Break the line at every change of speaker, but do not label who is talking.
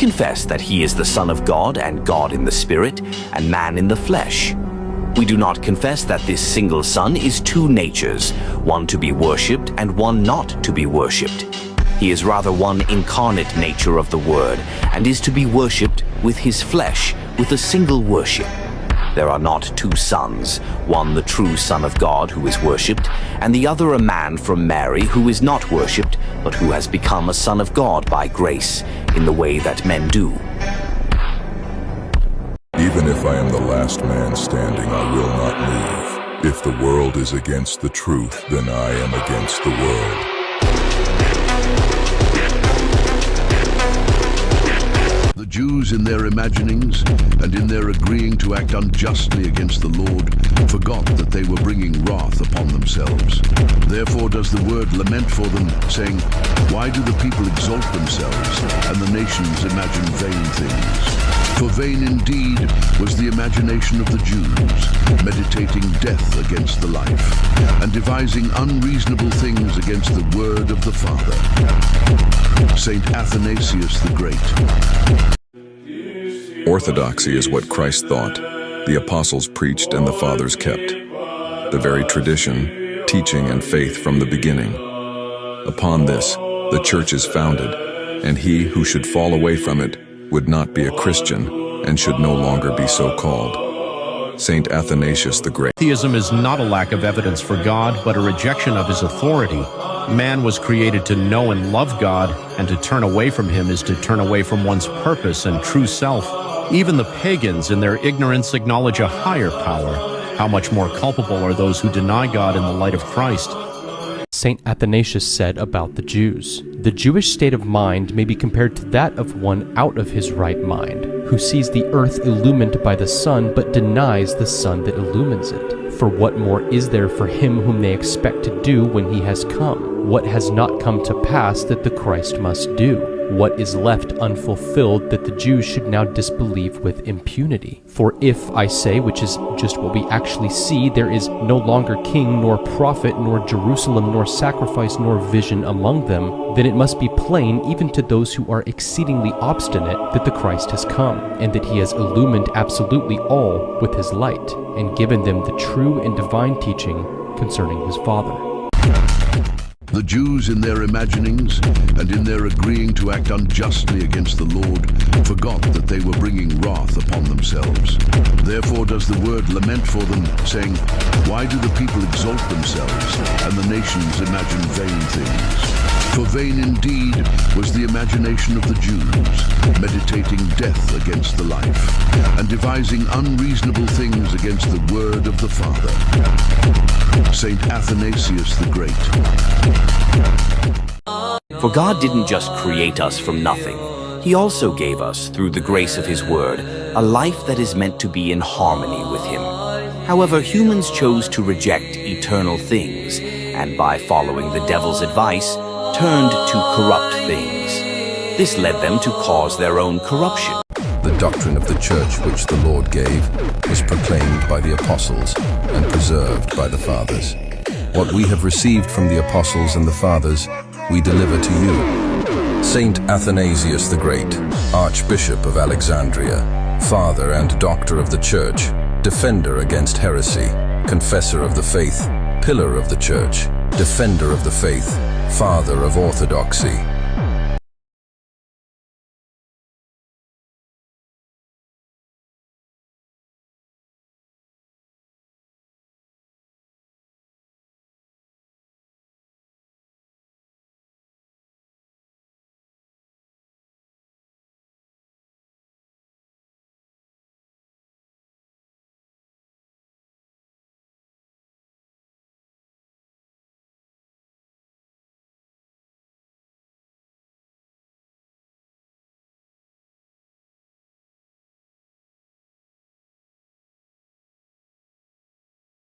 confess that he is the Son of God and God in the Spirit and man in the flesh. We do not confess that this single Son is two natures, one to be worshipped and one not to be worshipped. He is rather one incarnate nature of the Word and is to be worshipped with his flesh, with a single worship. There are not two sons, one the true Son of God who is worshipped, and the other a man from Mary who is not worshipped, but who has become a son of God by grace, in the way that men do.
Even if I am the last man standing, I will not move. If the world is against the truth, then I am against the world.
The Jews, in their imaginings and in their agreeing to act unjustly against the Lord, forgot that they were bringing wrath upon themselves. Therefore does the word lament for them, saying, "Why do the people exalt themselves, and the nations imagine vain things? For vain indeed was the imagination of the Jews, meditating death against the life, and devising unreasonable things against the word of the Father." Saint Athanasius the Great.
Orthodoxy is what Christ thought, the apostles preached, and the fathers kept. The very tradition, teaching, and faith from the beginning. Upon this, the church is founded, and he who should fall away from it would not be a Christian and should no longer be so called. Saint Athanasius the Great.
Theism is not a lack of evidence for God, but a rejection of his authority. Man was created to know and love God, and to turn away from him is to turn away from one's purpose and true self. Even the pagans in their ignorance acknowledge a higher power. How much more culpable are those who deny God in the light of Christ?
St. Athanasius said about the Jews, "The Jewish state of mind may be compared to that of one out of his right mind, who sees the earth illumined by the sun but denies the sun that illumines it. For what more is there for him whom they expect to do when he has come? What has not come to pass that the Christ must do? What is left unfulfilled that the Jews should now disbelieve with impunity? For if, I say, which is just what we actually see, there is no longer king, nor prophet, nor Jerusalem, nor sacrifice, nor vision among them, then it must be plain, even to those who are exceedingly obstinate, that the Christ has come, and that he has illumined absolutely all with his light, and given them the true and divine teaching concerning his Father."
The Jews, in their imaginings and in their agreeing to act unjustly against the Lord, forgot that they were bringing wrath upon themselves. Therefore does the word lament for them, saying, "Why do the people exalt themselves, and the nations imagine vain things? For vain indeed was the imagination of the Jews, meditating death against the life, and devising unreasonable things against the word of the Father." Saint Athanasius the Great.
For God didn't just create us from nothing. He also gave us, through the grace of his word, a life that is meant to be in harmony with him. However, humans chose to reject eternal things, and by following the devil's advice, turned to corrupt things. This led them to cause their own corruption.
The doctrine of the church which the Lord gave was proclaimed by the apostles and preserved by the fathers. What we have received from the apostles and the fathers, we deliver to you. Saint Athanasius the Great, Archbishop of Alexandria, Father and Doctor of the Church, Defender against heresy, Confessor of the Faith, Pillar of the Church, Defender of the Faith, Father of Orthodoxy,